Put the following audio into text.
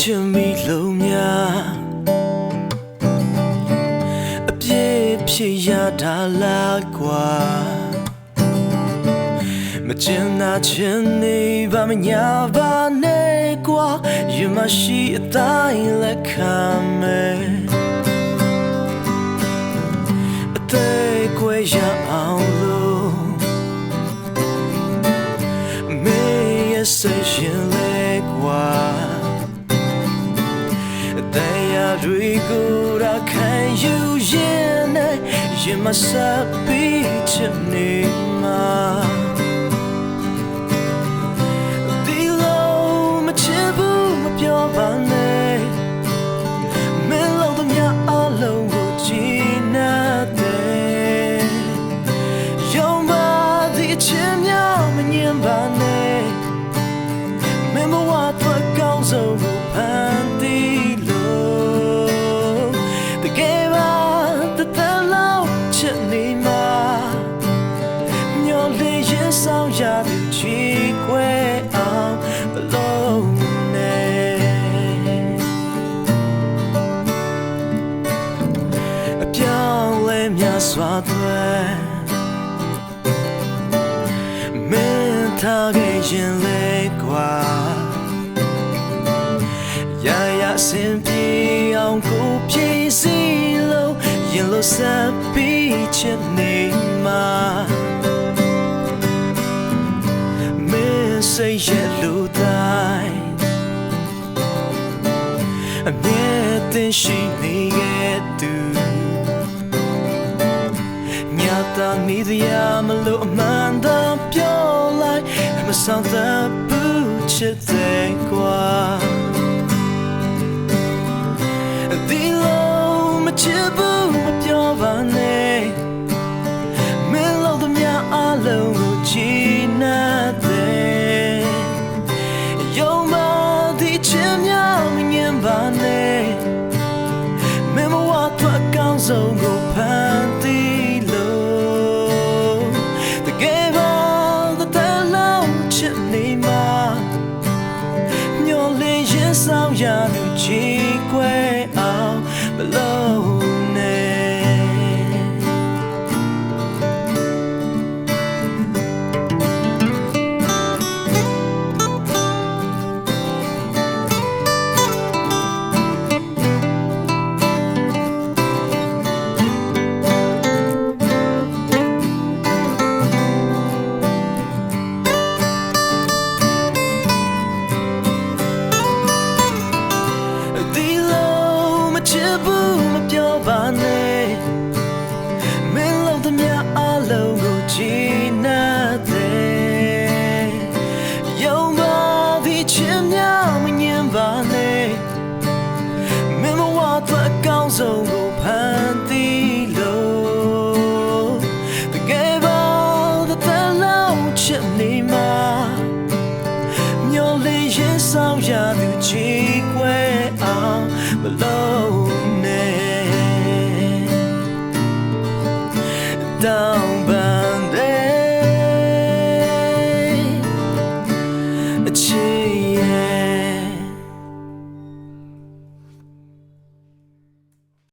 ချင်ပြီလို့များအပြည့်ဖြစ်ရတာလားကွာမကျင်နာချင်နေပါမညာပါနဲ့ကွာရင်မရှိအတိုင်းလက်ခံမယ်အသေးကွယ်ရအောင်လို့မေရဲ့စိတ်ရှင်လေကွာတရားတွေကိုရာခံယူရင်နဲ့ရင်မဆက်ပြီးချစ်နေမှာဒီလိုမချစ်ဘူးမပြောပါနဲ့မင်းလို့တည်းအလုံးကိုကြည်နာတဲ့ရုံမဒီချင်များမငြင်းပါနဲ့မင်းမဝတ်တော့ကောင်းဆုံးကိုဖန်တီးဆောင်ရသူချီခွဲအောင်ဘလုံးနဲ့အပြောင်းလဲများစွာတွေမင်းထားခဲ့ရင်လေကွာရရစင်ပြေအောင်ကိုပြေးစီလို့ရင်လို့ဆက်ပြီးချစ်နေမှာစိတ်ရဲ့လူတိုင်းအမြဲတမ်းရှိနေခဲ့သူညတာနေတရားမလို့အမှန်တမ်းပြောလိုက်မဆောင်တဲ့ဘူးချစ်တဲ့ကွာဒီလိုမချစ်ဘူးမပြောပါနဲ့မင်းလို့တည်းအလုံးကိုချီနာဆုံးကိုဖန်တီးလို့တကယ်ပါတဲ့လုံးချစ်နေမှာညှော်လင်းရင်ဆောင်ရသူချီခွဲအောင်မလို့နဲ့ပါနဲ့မင်းလို့တည်းအလုံးကိုချီနာတဲ့ရုံပါဒီချင်များမငြင်းပါနဲ့မင်းမဝတ်တော့ကောင်းဆုံးကိုဖန်တီးလို့တကယ်ပါတဲ့လုံးချစ်နေမှာမျောလေးရင်ဆောင်ရသူချီခွဲအောင်မလို့down